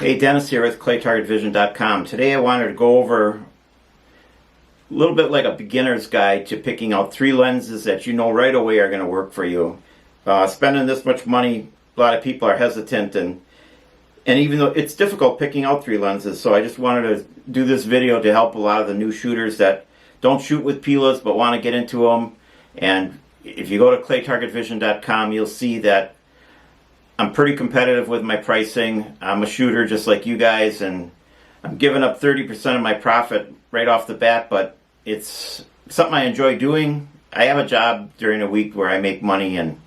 Hey, Dennis here with ClayTargetVision.com. Today I wanted to go over a little bit like a beginner's guide to picking out 3 lenses that you know right away are going to work for you. Spending this much money, a lot of people are hesitant, and even though it's difficult picking out 3 lenses, so I just wanted to do this video to help a lot of the new shooters that don't shoot with Pillas but want to get into them. And if you go to ClayTargetVision.com, you'll see that I'm pretty competitive with my pricing. I'm a shooter just like you guys, and I'm giving up 30% of my profit right off the bat, but it's something I enjoy doing. I have a job during the week where I make money, and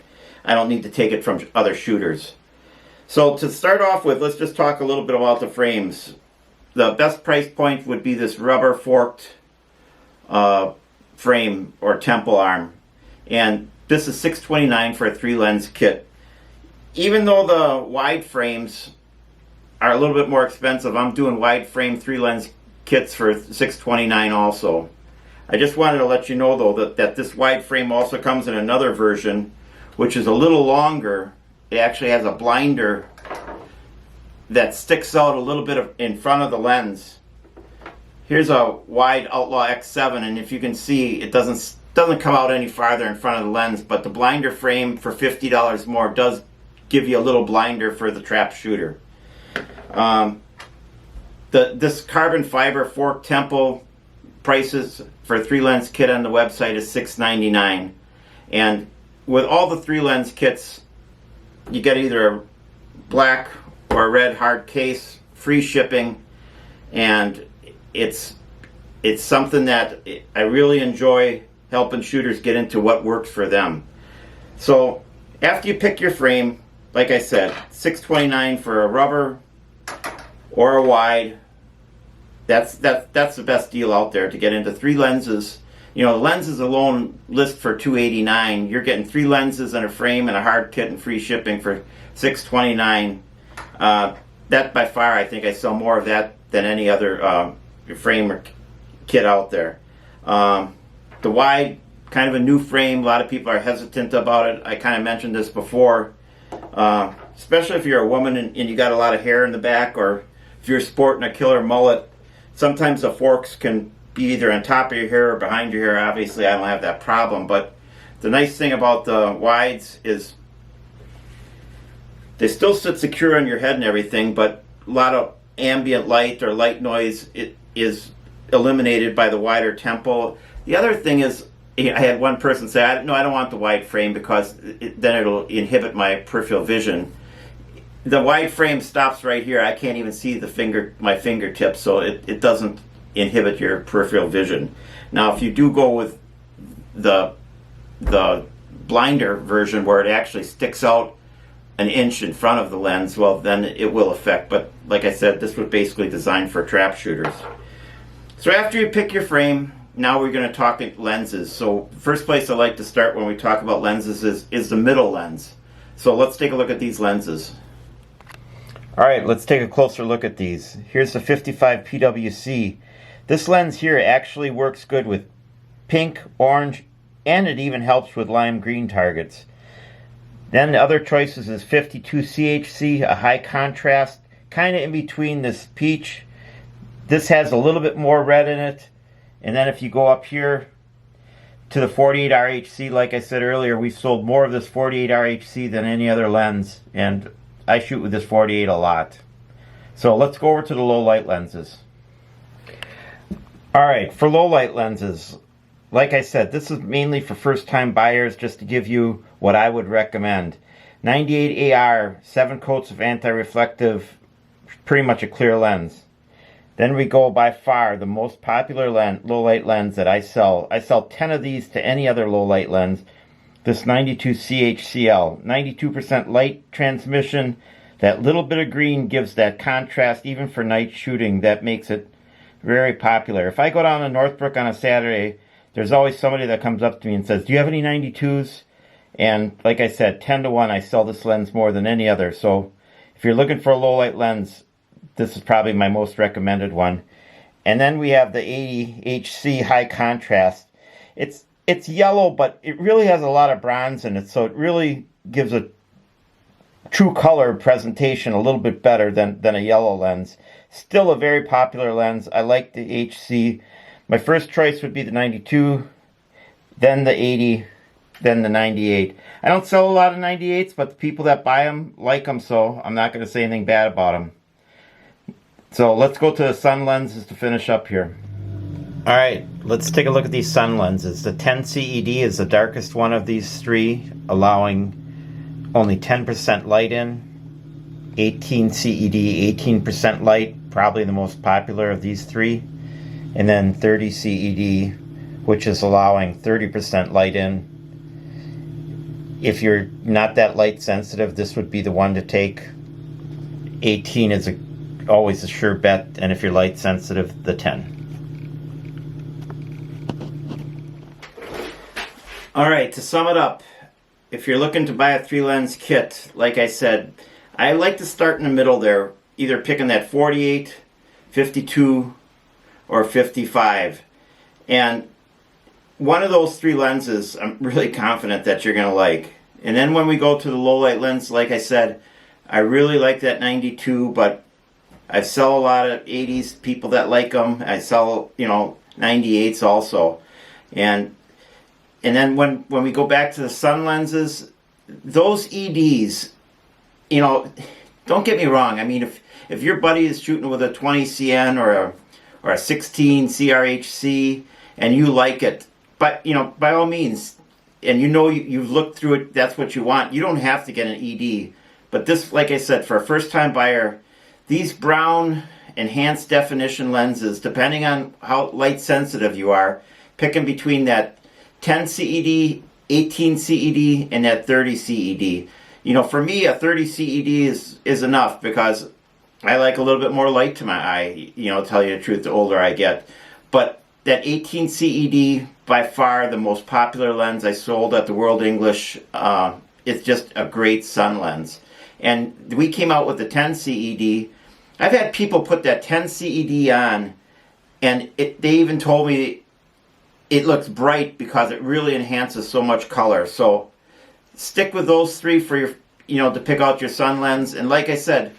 I don't need to take it from other shooters. So to start off with, let's just talk a little bit about the frames. The best price point would be this rubber forked frame or temple arm, and this is $629 for a 3-lens kit. Even though the wide frames are a little bit more expensive, I'm doing wide frame 3-lens kits for $629 also. I just wanted to let you know though that this wide frame also comes in another version, which is a little longer. It actually has a blinder that sticks out a little bit in front of the lens. Here's a wide Outlaw X7, and if you can see, it doesn't come out any farther in front of the lens, but the blinder frame for $50 more does give you a little blinder for the trap shooter. This carbon fiber fork temple prices for a 3-lens kit on the website is $699, and with all the 3-lens kits you get either a black or a red hard case, free shipping, and it's something that I really enjoy helping shooters get into what works for them. So after you pick your frame, like I said, $629 for a rubber or a wide. That's the best deal out there to get into 3 lenses. You know, the lenses alone list for $289. You're getting 3 lenses and a frame and a hard kit and free shipping for $629. That by far, I think I sell more of that than any other frame or kit out there. The wide, kind of a new frame. A lot of people are hesitant about it. I kind of mentioned this before. Especially if you're a woman and you got a lot of hair in the back, or if you're sporting a killer mullet, sometimes the forks can be either on top of your hair or behind your hair. Obviously I don't have that problem, but the nice thing about the wides is they still sit secure on your head and everything, but a lot of ambient light or light noise is eliminated by the wider temple. The other thing is, I had one person say, no, I don't want the wide frame because then it'll inhibit my peripheral vision. The wide frame stops right here. I can't even see my fingertips, so it doesn't inhibit your peripheral vision. Now, if you do go with the blinder version where it actually sticks out an inch in front of the lens, well, then it will affect. But like I said, this was basically designed for trap shooters. So after you pick your frame, now we're going to talk lenses. So first place I like to start when we talk about lenses is the middle lens. So let's take a look at these lenses. Alright, let's take a closer look at these. Here's the 55 PWC. This lens here actually works good with pink, orange, and it even helps with lime green targets. Then the other choices is 52 CHC, a high contrast, kind of in between this peach. This has a little bit more red in it. And then if you go up here to the 48 RHC, like I said earlier, we've sold more of this 48 RHC than any other lens, and I shoot with this 48 a lot. So let's go over to the low light lenses. Alright, for low light lenses, like I said, this is mainly for first time buyers, just to give you what I would recommend. 98 AR, 7 coats of anti-reflective, pretty much a clear lens. Then we go by far the most popular low light lens that I sell. I sell 10 of these to any other low light lens. This 92 CHCL, 92% light transmission. That little bit of green gives that contrast even for night shooting. That makes it very popular. If I go down to Northbrook on a Saturday, there's always somebody that comes up to me and says, do you have any 92s? And like I said, 10 to 1, I sell this lens more than any other. So if you're looking for a low light lens, this is probably my most recommended one. And then we have the 80 HC high contrast. It's yellow, but it really has a lot of bronze in it, so it really gives a true color presentation a little bit better than a yellow lens. Still a very popular lens. I like the HC. My first choice would be the 92, then the 80, then the 98. I don't sell a lot of 98s, but the people that buy them like them, so I'm not going to say anything bad about them. So let's go to the sun lenses to finish up here. Alright, let's take a look at these sun lenses. The 10 CED is the darkest one of these three, allowing only 10% light in. 18 CED, 18% light, probably the most popular of these three. And then 30 CED, which is allowing 30% light in. If you're not that light sensitive, this would be the one to take. 18 is always a sure bet, and if you're light sensitive, the 10. Alright, to sum it up, if you're looking to buy a 3-lens kit, like I said, I like to start in the middle there, either picking that 48, 52, or 55. And one of those 3 lenses, I'm really confident that you're going to like. And then when we go to the low light lens, like I said, I really like that 92, but I sell a lot of 80s, people that like them. I sell, 98s also. And then when we go back to the sun lenses, those EDs, don't get me wrong. I mean, if your buddy is shooting with a 20 CN or a 16 CRHC and you like it, but by all means, and you've looked through it, that's what you want. You don't have to get an ED. But this, like I said, for a first-time buyer, these brown enhanced definition lenses, depending on how light sensitive you are, picking between that 10 CED, 18 CED, and that 30 CED. For me, a 30 CED is enough because I like a little bit more light to my eye, tell you the truth, the older I get. But that 18 CED, by far the most popular lens I sold at the World English, it's just a great sun lens. And we came out with the 10 CED. I've had people put that 10 CED on, and they even told me it looks bright because it really enhances so much color. So stick with those 3 for your, to pick out your sun lens. And like I said,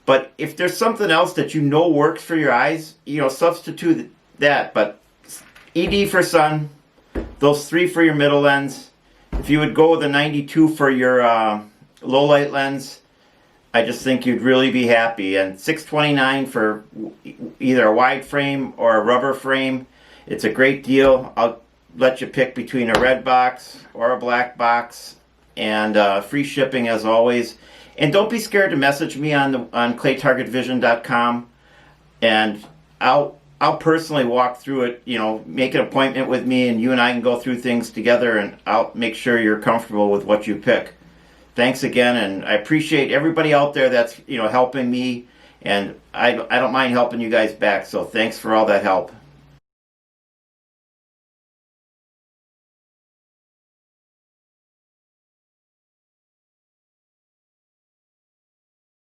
but if there's something else that works for your eyes, substitute that. But ED for sun, those 3 for your middle lens. If you would go with a 92 for your low light lens, I just think you'd really be happy. And $629 for either a wide frame or a rubber frame. It's a great deal. I'll let you pick between a red box or a black box, and free shipping as always. And don't be scared to message me on claytargetvision.com, and I'll personally walk through it. Make an appointment with me, and you and I can go through things together, and I'll make sure you're comfortable with what you pick. Thanks again, and I appreciate everybody out there that's helping me, and I don't mind helping you guys back. So thanks for all that help.